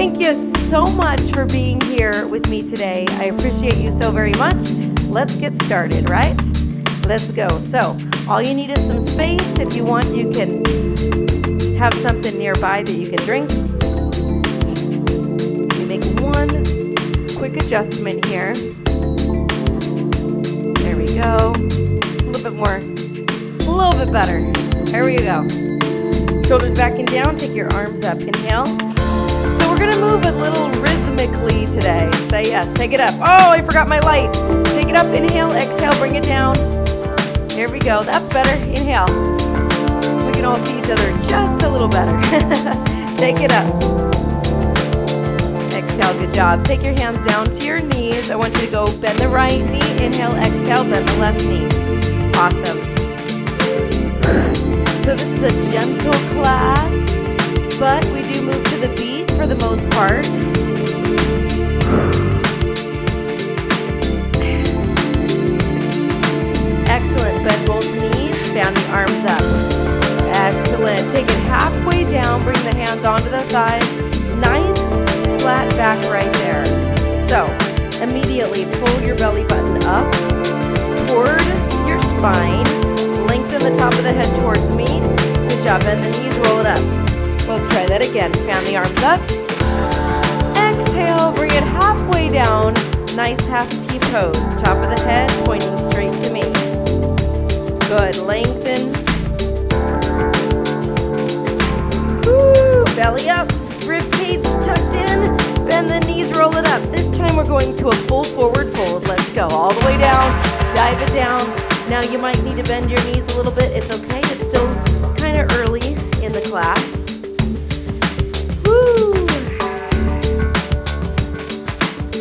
Thank you so much for being here with me today. I appreciate you so very much. Let's get started, right? Let's go. So, all you need is some space. If you want, you can have something nearby that you can drink. You make one quick adjustment here. There we go. A little bit more. A little bit better. There we go. Shoulders back and down. Take your arms up. Inhale. So we're going to move a little rhythmically today. Say yes. Take it up. Oh, I forgot my light. Take it up. Inhale. Exhale. Bring it down. There we go. That's better. Inhale. We can all see each other just a little better. Take it up. Exhale. Good job. Take your hands down to your knees. I want you to go bend the right knee. Inhale. Exhale. Bend the left knee. Awesome. So this is a gentle class, but we do move to the beat for the most part. Excellent. Bend both knees. Fan the arms up. Excellent. Take it halfway down. Bring the hands onto the thighs. Nice flat back right there. So immediately pull your belly button up toward your spine. Lengthen the top of the head towards me. Good job. Bend the knees. Roll it up. Let's try that again. Fan the arms up. Exhale. Bring it halfway down. Nice half T pose. Top of the head pointing straight to me. Good. Lengthen. Woo. Belly up. Rib cage tucked in. Bend the knees. Roll it up. This time we're going to a full forward fold. Let's go. All the way down. Dive it down. Now you might need to bend your knees a little bit. It's okay. It's still kind of early in the class. Woo.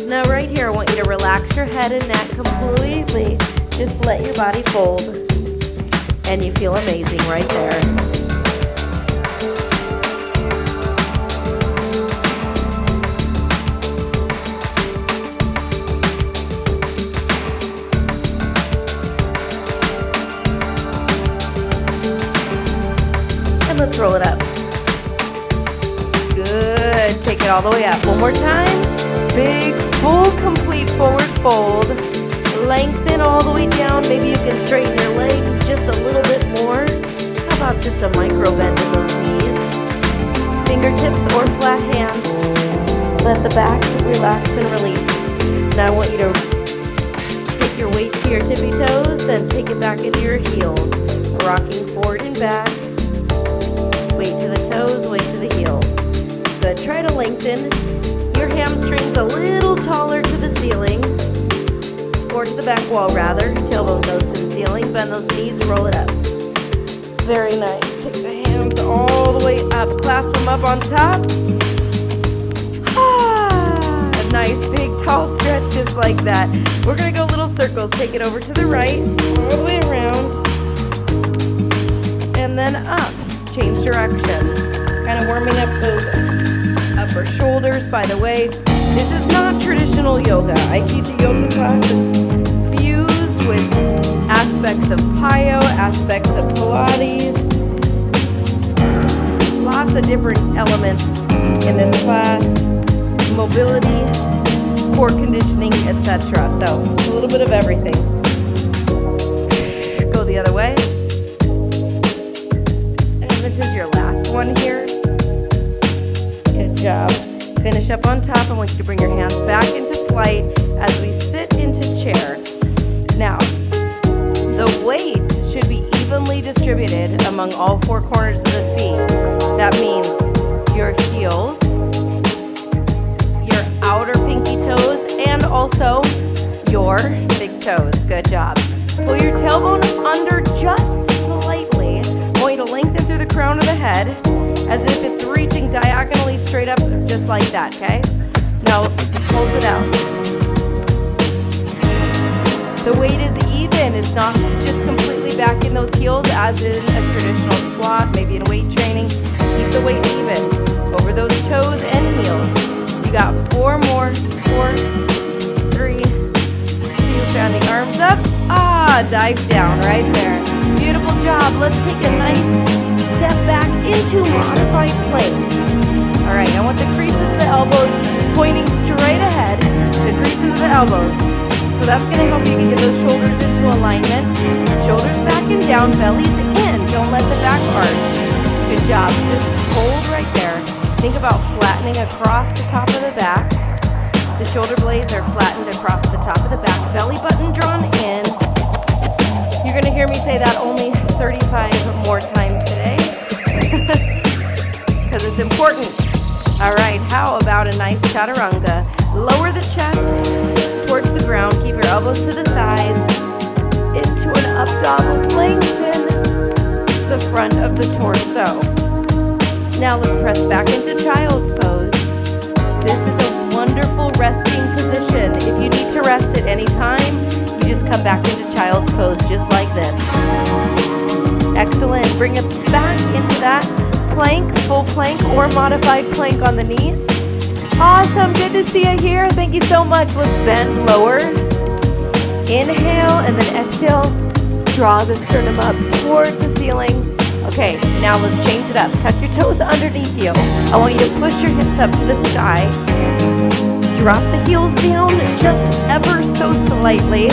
Now right here, I want you to relax your head and neck completely. Just let your body fold. And you feel amazing right there. Let's roll it up. Good. Take it all the way up. One more time. Big, full, complete forward fold. Lengthen all the way down. Maybe you can straighten your legs just a little bit more. How about just a micro bend in those knees? Fingertips or flat hands. Let the back relax and release. Now I want you to take your weight to your tippy toes, then take it back into your heels. Rocking forward and back. Weight to the toes, weight to the heels. Good. Try to lengthen your hamstrings a little taller to the ceiling, or to the back wall rather. Tailbone goes to the ceiling. Bend those knees, roll it up. Very nice. Take the hands all the way up. Clasp them up on top. A nice big tall stretch just like that. We're going to go little circles. Take it over to the right, all the way around, and then up. Change direction. Kind of warming up those upper shoulders. By the way, this is not traditional yoga. I teach a yoga class that's fused with aspects of Pyo, aspects of Pilates. Lots of different elements in this class. Mobility, core conditioning, etc. So a little bit of everything. Go the other way. This is your last one here. Good job. Finish up on top. I want you to bring your hands back into flight as we sit into chair. Now, the weight should be evenly distributed among all four corners of the feet. That means your heels, your outer pinky toes, and also your big toes. Good job. Pull your tailbone under just slightly. I want you to lengthen through the crown of the head as if it's reaching diagonally straight up, just like that, okay? Now, pulse it out. The weight is even. It's not just completely back in those heels as in a traditional squat, maybe in weight training. Keep the weight even over those toes and heels. You got 4 more. 4, 3, 2, fan the arms up. Dive down right there. Beautiful job. Let's take a nice step back into modified plank. All right, I want the creases of the elbows pointing straight ahead, the creases of the elbows. So that's going to help you get those shoulders into alignment. Shoulders back and down, bellies in. Don't let the back arch. Good job. Just hold right there. Think about flattening across the top of the back. The shoulder blades are flattened across the top of the back. Belly button drawn in. You're going to hear me say that only 35 more times today because it's important. All right, how about a nice chaturanga? Lower the chest towards the ground. Keep your elbows to the sides. Into an up dog. Lengthen the front of the torso. Now let's press back into child's pose. This is a wonderful resting position. If you need to rest at any time, you just come back into child's pose just like this. Excellent. Bring it back into that plank, full plank or modified plank on the knees. Awesome. Good to see you here. Thank you so much. Let's bend lower. Inhale and then exhale. Draw the sternum up toward the ceiling. Okay, now let's change it up. Tuck your toes underneath you. I want you to push your hips up to the sky. Drop the heels down just ever so slightly.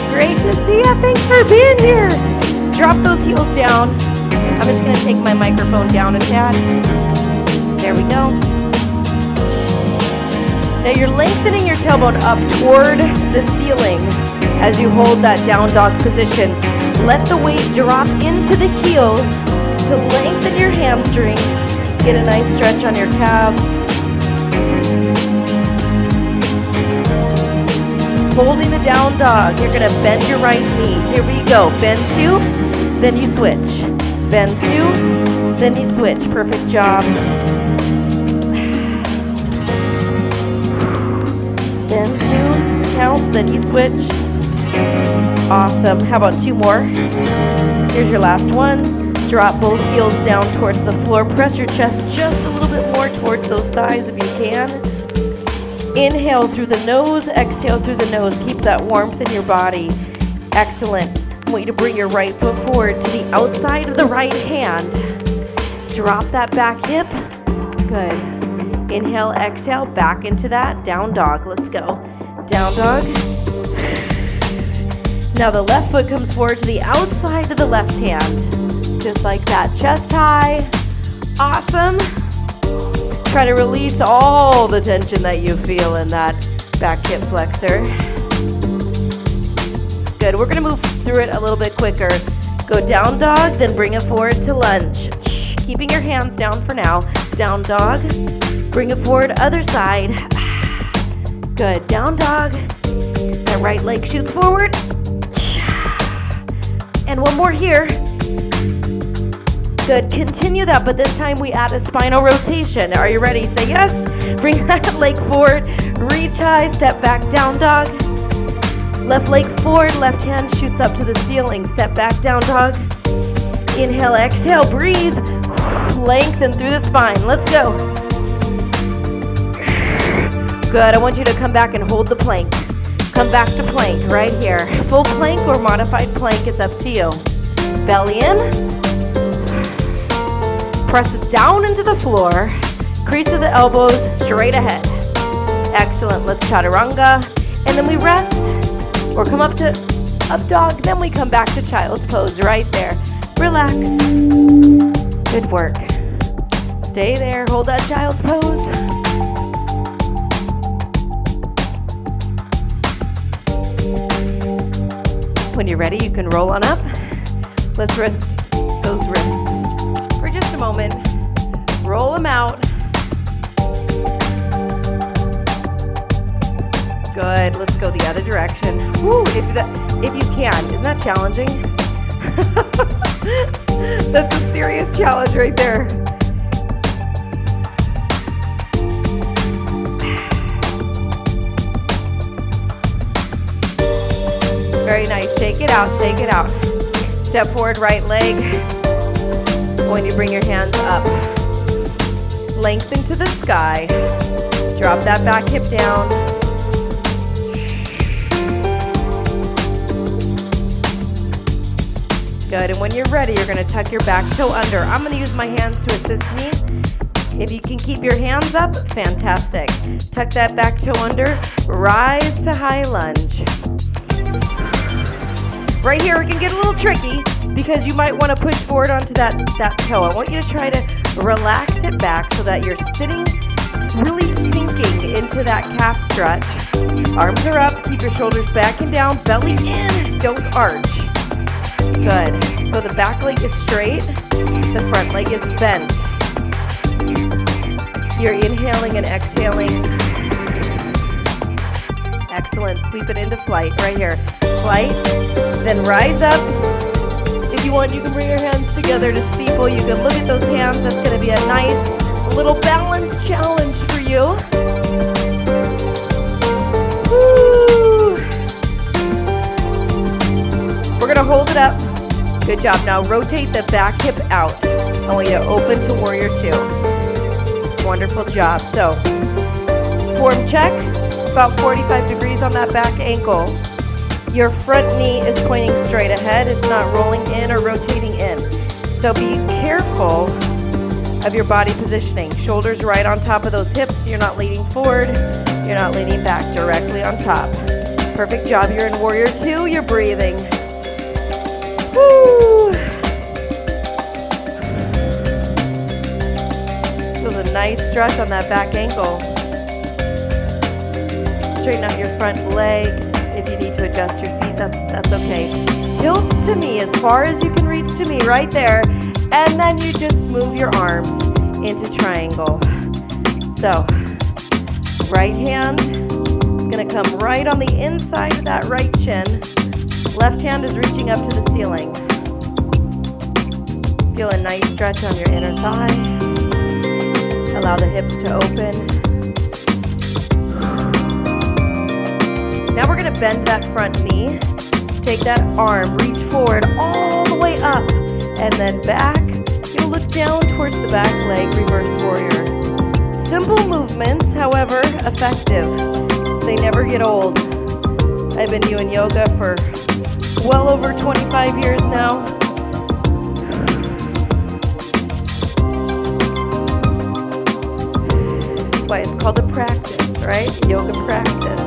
Great to see you. Thanks for being here. Drop those heels down. I'm just going to take my microphone down a tad. There we go. Now you're lengthening your tailbone up toward the ceiling as you hold that down dog position. Let the weight drop into the heels to lengthen your hamstrings. Get a nice stretch on your calves. Holding the down dog, you're going to bend your right knee. Here we go. Bend two, then you switch. Bend two, then you switch. Perfect job. Bend two, counts, then you switch. Awesome. How about two more? Here's your last one. Drop both heels down towards the floor. Press your chest just a little bit more towards those thighs if you can. Inhale through the nose, exhale through the nose. Keep that warmth in your body. Excellent. I want you to bring your right foot forward to the outside of the right hand. Drop that back hip. Good. Inhale, exhale, back into that. Down dog. Let's go. Down dog. Now the left foot comes forward to the outside of the left hand. Just like that. Chest high. Awesome. Try to release all the tension that you feel in that back hip flexor. Good. We're going to move through it a little bit quicker. Go down dog, then bring it forward to lunge. Keeping your hands down for now. Down dog. Bring it forward, other side. Good. Down dog. That right leg shoots forward. And one more here. Good. Continue that, but this time we add a spinal rotation. Are you ready? Say yes. Bring that leg forward. Reach high. Step back. Down dog. Left leg forward. Left hand shoots up to the ceiling. Step back. Down dog. Inhale. Exhale. Breathe. Lengthen through the spine. Let's go. Good. I want you to come back and hold the plank. Come back to plank right here. Full plank or modified plank, it's up to you. Belly in. Press it down into the floor. Crease of the elbows straight ahead. Excellent. Let's chaturanga. And then we rest or come up to up dog. Then we come back to child's pose right there. Relax. Good work. Stay there. Hold that child's pose. When you're ready, you can roll on up. Let's rest those wrists for just a moment. Roll them out. Good. Let's go the other direction. Woo, if you can. Isn't that challenging? That's a serious challenge right there. Very nice. Shake it out. Shake it out. Step forward, right leg. Going to bring your hands up. Lengthen to the sky. Drop that back hip down. Good. And when you're ready, you're going to tuck your back toe under. I'm going to use my hands to assist me. If you can keep your hands up, fantastic. Tuck that back toe under, rise to high lunge. Right here, it can get a little tricky because you might want to push forward onto that toe. I want you to try to relax it back so that you're sitting, really sinking into that calf stretch. Arms are up, keep your shoulders back and down, belly in, don't arch. Good. So the back leg is straight, the front leg is bent. You're inhaling and exhaling. Excellent. Sweep it into flight right here. Flight, then rise up. If you want, you can bring your hands together to steeple. You can look at those hands. That's going to be a nice little balance challenge for you. Woo. We're going to hold it up. Good job. Now rotate the back hip out. I want you to open to warrior two. Wonderful job. So, form check. About 45 degrees on that back ankle. Your front knee is pointing straight ahead. It's not rolling in or rotating in. So be careful of your body positioning. Shoulders right on top of those hips. You're not leaning forward. You're not leaning back, directly on top. Perfect job. You're in warrior two. You're breathing. Woo! Feels a nice stretch on that back ankle. Straighten out your front leg. If you need to adjust your feet, that's okay. Tilt to me as far as you can reach to me, right there. And then you just move your arms into triangle. So, right hand is gonna come right on the inside of that right chin. Left hand is reaching up to the ceiling. Feel a nice stretch on your inner thigh. Allow the hips to open. Now we're going to bend that front knee. Take that arm, reach forward all the way up, and then back. You'll look down towards the back leg, reverse warrior. Simple movements, however, effective. They never get old. I've been doing yoga for well over 25 years now. That's why it's called a practice, right? Yoga practice.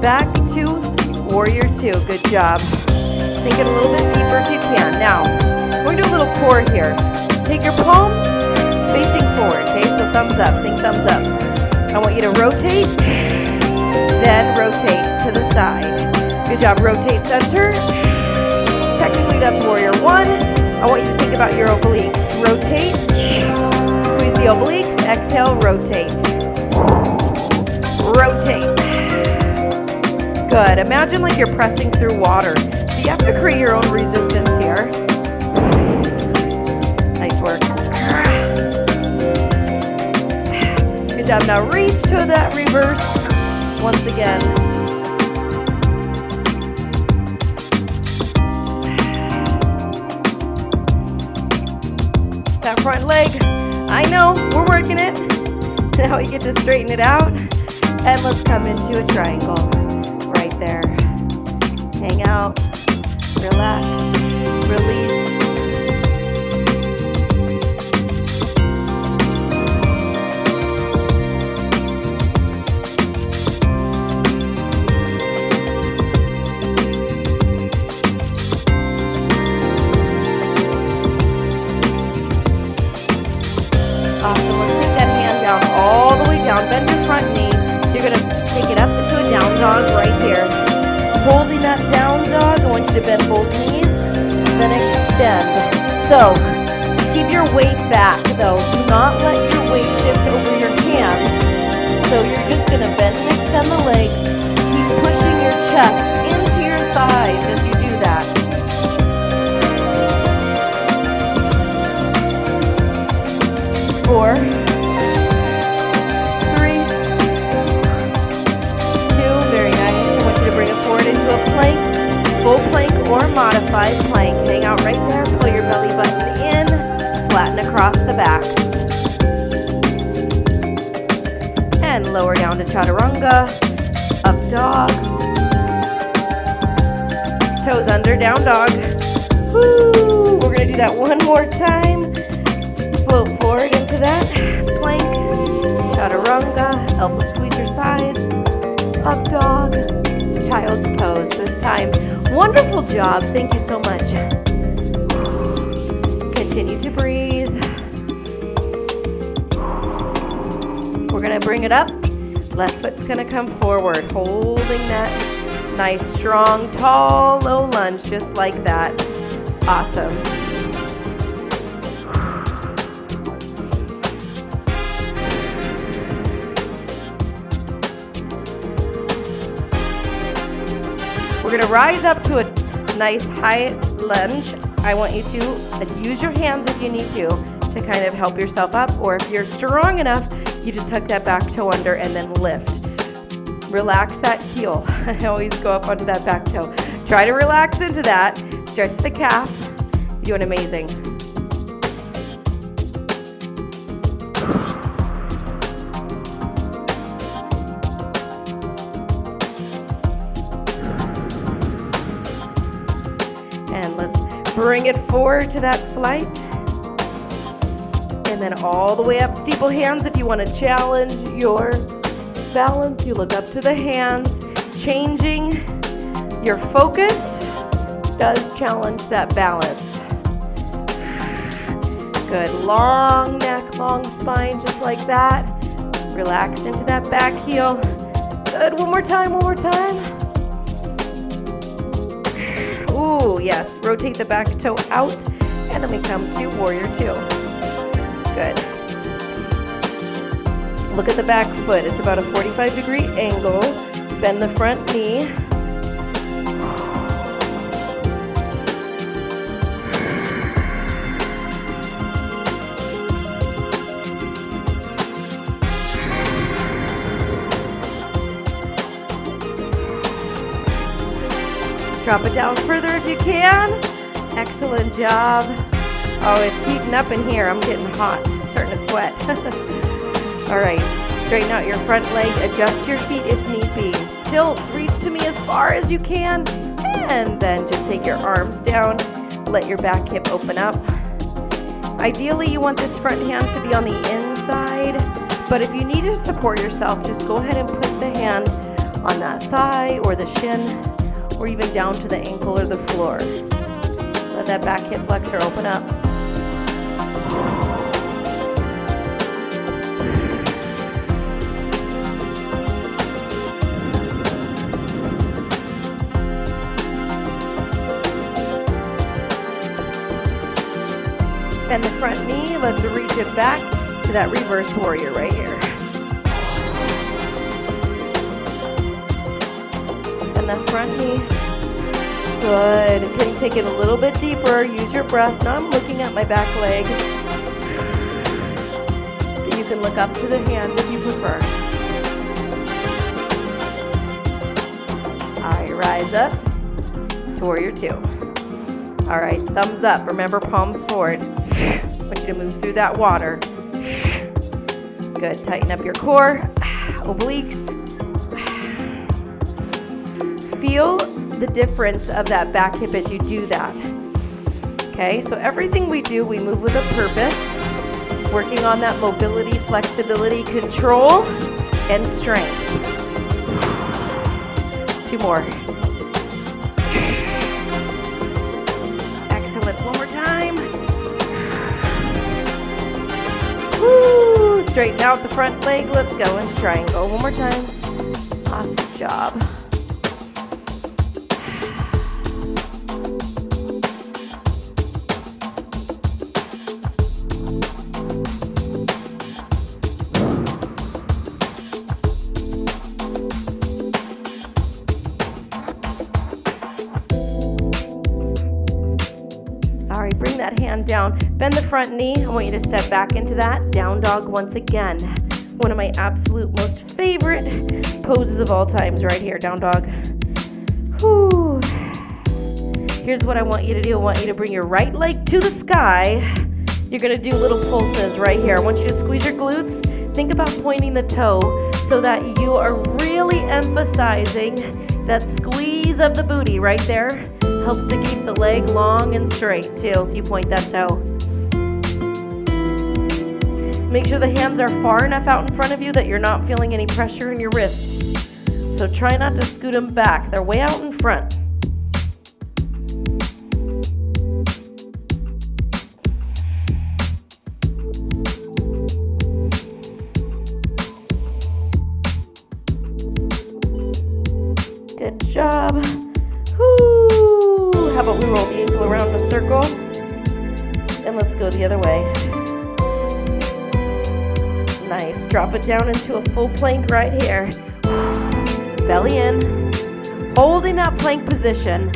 Back to warrior two. Good job. Sink it a little bit deeper if you can. Now, we're going to do a little core here. Take your palms facing forward, okay? So thumbs up. Think thumbs up. I want you to rotate, then rotate to the side. Good job. Rotate center. Technically, that's warrior one. I want you to think about your obliques. Rotate. Squeeze the obliques. Exhale, rotate. Rotate. Good. Imagine like you're pressing through water. So you have to create your own resistance here. Nice work. Good job. Now reach to that reverse once again. That front leg. I know. We're working it. Now we get to straighten it out. And let's come into a triangle. There. Hang out, relax, release. Awesome. Let's take that hand down all the way down. Bend your front knee. You're going to take it up into a down dog right here. Holding that down dog, I want you to bend both knees, then extend. So, keep your weight back though. Do not let your weight shift over your hands. So you're just going to bend and extend the legs. Keep pushing your chest into your thighs as you do that. Four. Forward into a plank, full plank or modified plank. Hang out right there, pull your belly button in, flatten across the back. And lower down to chaturanga, up dog. Toes under, down dog. Woo! We're gonna do that one more time. Float forward into to that plank, chaturanga, elbow squeeze your sides, up dog, child's pose this time. Wonderful job. Thank you so much. Continue to breathe. We're going to bring it up. Left foot's going to come forward, holding that nice, strong, tall, low lunge, just like that. Awesome. We're going to rise up to a nice high lunge. I want you to use your hands if you need to kind of help yourself up, or if you're strong enough, you just tuck that back toe under and then lift. Relax that heel. I always go up onto that back toe. Try to relax into that. Stretch the calf. You're doing amazing. And let's bring it forward to that flight. And then all the way up, steeple hands. If you want to challenge your balance, you look up to the hands. Changing your focus does challenge that balance. Good, long neck, long spine, just like that. Relax into that back heel. Good, one more time, one more time. Ooh, yes, rotate the back toe out, and then we come to warrior two. Good. Look at the back foot. It's about a 45-degree angle. Bend the front knee. Drop it down further if you can. Excellent job. Oh, it's heating up in here. I'm getting hot. I'm starting to sweat. All right. Straighten out your front leg. Adjust your feet if need be. Tilt. Reach to me as far as you can. And then just take your arms down. Let your back hip open up. Ideally, you want this front hand to be on the inside. But if you need to support yourself, just go ahead and put the hand on that thigh or the shin, or even down to the ankle or the floor. Let that back hip flexor open up. Bend the front knee. Let's reach it back to that reverse warrior right here. Bend that front knee. Good. Can you take it a little bit deeper? Use your breath. Now I'm looking at my back leg. You can look up to the hand if you prefer. All right, rise up to warrior two. All right, thumbs up. Remember, palms forward. I want you to move through that water. Good. Tighten up your core, obliques. Feel the difference of that back hip as you do that. Okay, so everything we do, we move with a purpose, working on that mobility, flexibility, control, and strength. Two more. Excellent. One more time. Woo! Straighten out the front leg. Let's go in triangle. One more time. Awesome job. Bring that hand down, bend the front knee. I want you to step back into that down dog once again. One of my absolute most favorite poses of all times right here, down dog. Whew. Here's what I want you to do. I want you to bring your right leg to the sky. You're gonna do little pulses right here. I want you to squeeze your glutes. Think about pointing the toe so that you are really emphasizing that squeeze of the booty right there. Helps to keep the leg long and straight too if you point that toe. Make sure the hands are far enough out in front of you that you're not feeling any pressure in your wrists. So try not to scoot them back. They're way out in front. Good job. Woo! How about we roll the ankle around in a circle? And let's go the other way. Nice. Drop it down into a full plank right here. Belly in. Holding that plank position.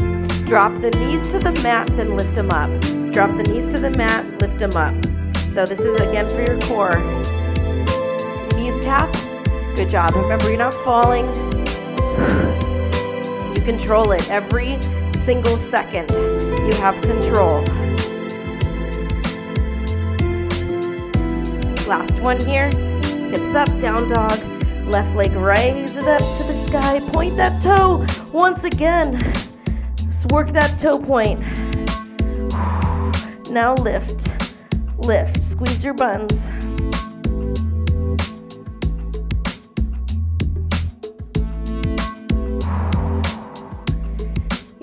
Drop the knees to the mat, then lift them up. Drop the knees to the mat, lift them up. So this is again for your core. Knees tap. Good job. Remember, you're not falling. You control it every single second. You have control. Last one here. Hips up, down dog. Left leg raises up to the sky. Point that toe once again. Just work that toe point. Now lift. Lift. Squeeze your buns.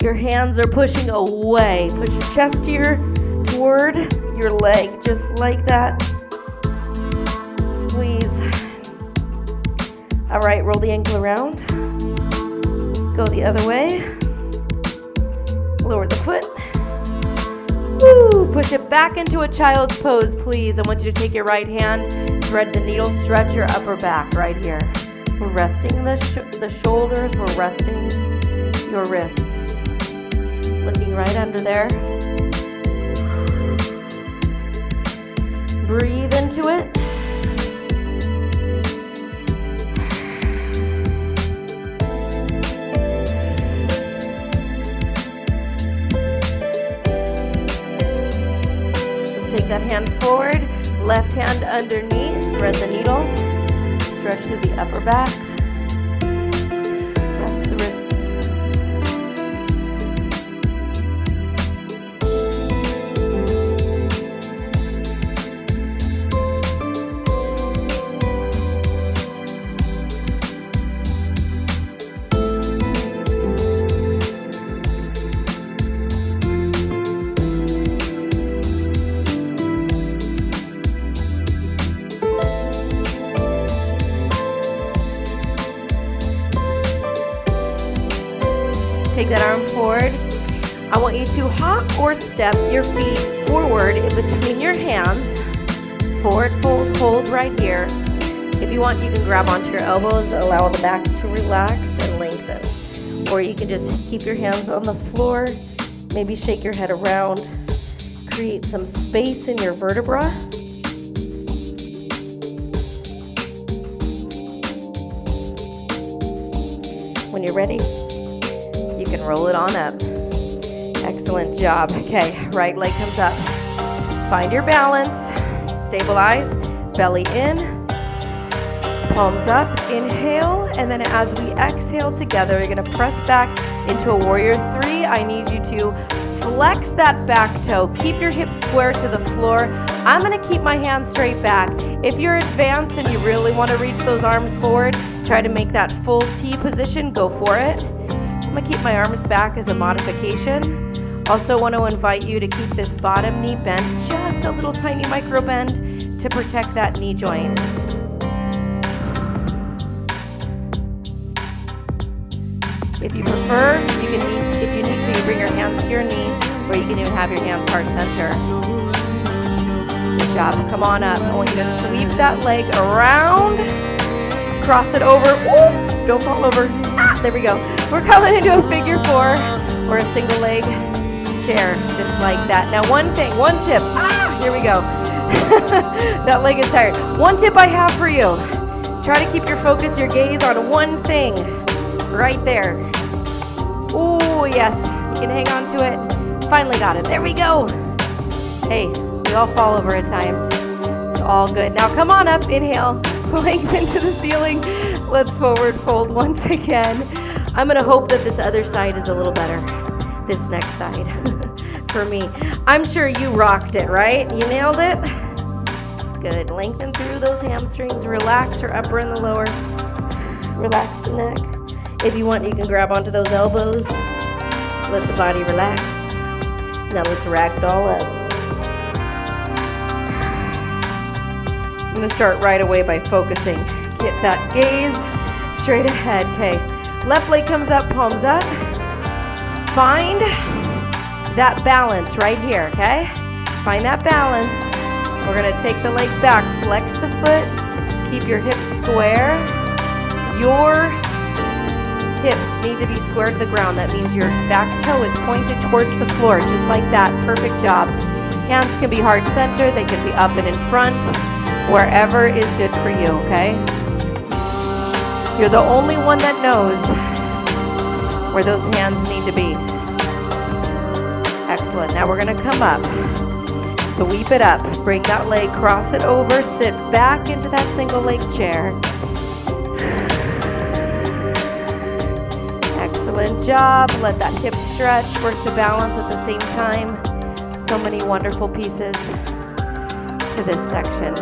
Your hands are pushing away. Put your chest toward your leg, just like that. Squeeze. All right, roll the ankle around. Go the other way. Lower the foot. Woo! Push it back into a child's pose, please. I want you to take your right hand, thread the needle, stretch your upper back right here. We're resting the shoulders. We're resting your wrists. Looking right under there. Breathe into it. Take that hand forward, left hand underneath, thread the needle, stretch through the upper back, rest the wrists. Take that arm forward. I want you to hop or step your feet forward in between your hands. Forward fold, hold right here. If you want, you can grab onto your elbows, allow the back to relax and lengthen. Or you can just keep your hands on the floor, maybe shake your head around, create some space in your vertebra. When you're ready, you can roll it on up. Excellent job. Okay, right leg comes up. Find your balance. Stabilize. Belly in. Palms up. Inhale. And then as we exhale together, you're going to press back into a warrior three. I need you to flex that back toe. Keep your hips square to the floor. I'm going to keep my hands straight back. If you're advanced and you really want to reach those arms forward, try to make that full T position. Go for it. I'm going to keep my arms back as a modification. Also want to invite you to keep this bottom knee bent, just a little tiny micro bend to protect that knee joint. If you prefer, if you need to, you bring your hands to your knee, or you can even have your hands heart center. Good job. Come on up. I want you to sweep that leg around, cross it over. Ooh, don't fall over. There we go. We're coming into a figure four or a single leg chair, just like that. Now one tip. Here we go. That leg is tired. One tip I have for you. Try to keep your focus, your gaze on one thing right there. Oh, yes. You can hang on to it. Finally got it. There we go. Hey, we all fall over at times. It's all good. Now come on up. Inhale. Lengthen to the ceiling. Let's forward fold once again. I'm going to hope that this other side is a little better. This next side for me. I'm sure you rocked it, right? You nailed it? Good. Lengthen through those hamstrings. Relax your upper and the lower. Relax the neck. If you want, you can grab onto those elbows. Let the body relax. Now let's rack it all up. I'm going to start right away by focusing. Get that gaze straight ahead. Okay. Left leg comes up, palms up. Find that balance right here, okay? Find that balance. We're going to take the leg back. Flex the foot. Keep your hips square. Your hips need to be square to the ground. That means your back toe is pointed towards the floor, just like that. Perfect job. Hands can be heart center. They can be up and in front. Wherever is good for you, okay? You're the only one that knows where those hands need to be. Excellent. Now we're going to come up. Sweep it up. Bring that leg, cross it over, sit back into that single leg chair. Excellent job. Let that hip stretch, work the balance at the same time. So many wonderful pieces to this section.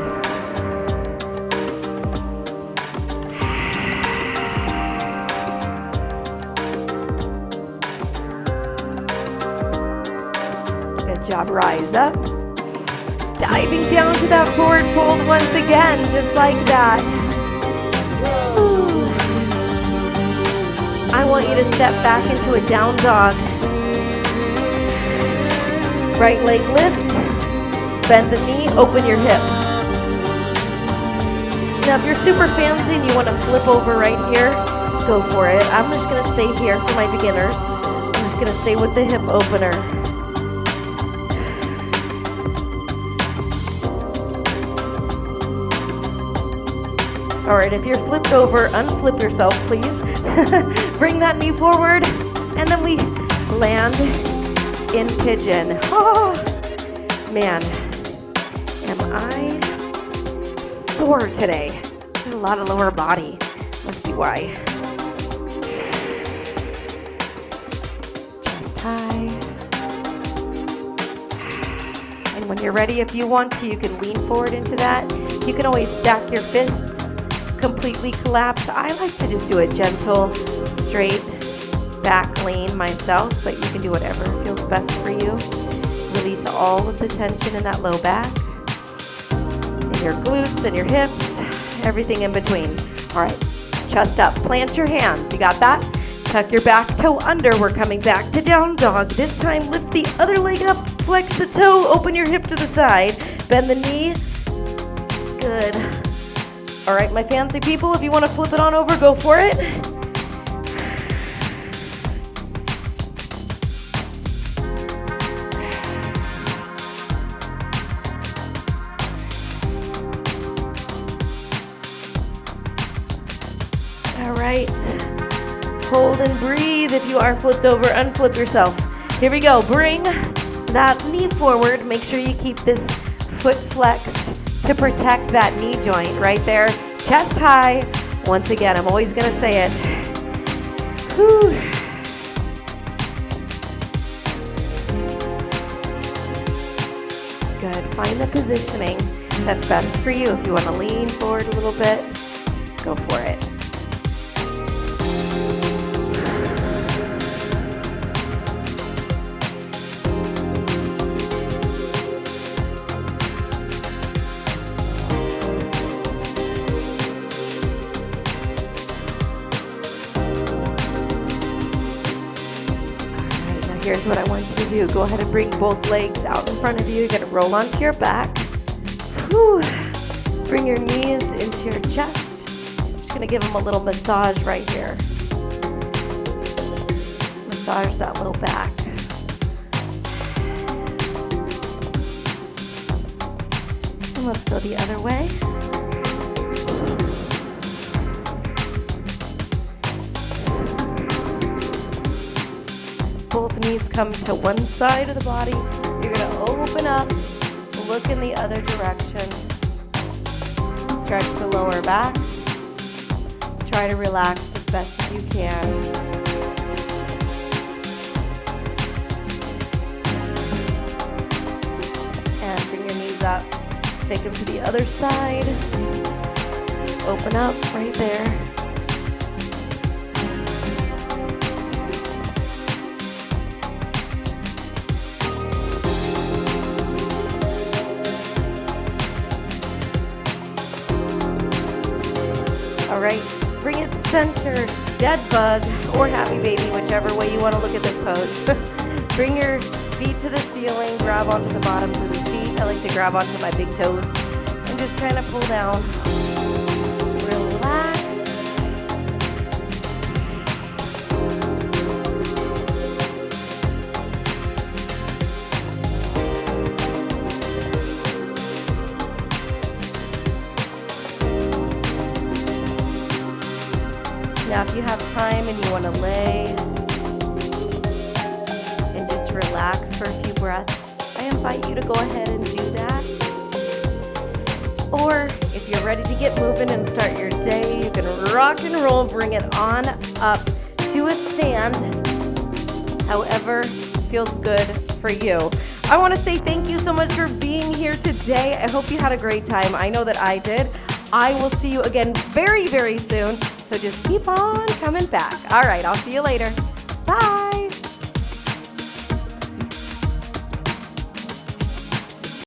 Good job. Rise up. Diving down to that forward fold once again, just like that. Woo. I want you to step back into a down dog. Right leg lift, bend the knee, open your hip. Now if you're super fancy and you want to flip over right here, go for it. I'm just going to stay here for my beginners. I'm just going to stay with the hip opener. All right, if you're flipped over, unflip yourself, please. Bring that knee forward, and then we land in pigeon. Oh, man, am I sore today? A lot of lower body. Must be why. Chest high. And when you're ready, if you want to, you can lean forward into that. You can always stack your fists. Completely collapse. I like to just do a gentle, straight back lean myself, but you can do whatever feels best for you. Release all of the tension in that low back, in your glutes and your hips, everything in between. All right, chest up, plant your hands. You got that? Tuck your back toe under. We're coming back to down dog. This time, lift the other leg up, flex the toe, open your hip to the side, bend the knee. Good. All right, my fancy people, if you want to flip it on over, go for it. All right, hold and breathe. If you are flipped over, unflip yourself. Here we go. Bring that knee forward. Make sure you keep this foot flexed to protect that knee joint right there. Chest high. Once again, I'm always going to say it. Whew. Good. Find the positioning that's best for you. If you want to lean forward a little bit, go for it. Here's what I want you to do. Go ahead and bring both legs out in front of you. You're going to roll onto your back. Whew. Bring your knees into your chest. I'm just going to give them a little massage right here. Massage that low back. And let's go the other way. Both knees come to one side of the body. You're going to open up, look in the other direction. Stretch the lower back. Try to relax as best as you can. And bring your knees up. Take them to the other side. Open up right there. All right, bring it center, dead bug, or happy baby, whichever way you want to look at this pose. Bring your feet to the ceiling, grab onto the bottoms of the feet. I like to grab onto my big toes and just kind of pull down. Relax. Now, if you have time and you want to lay and just relax for a few breaths, I invite you to go ahead and do that. Or if you're ready to get moving and start your day, you can rock and roll, bring it on up to a stand, however feels good for you. I want to say thank you so much for being here today. I hope you had a great time. I know that I did. I will see you again very, very soon. So just keep on coming back. All right, I'll see you later. Bye.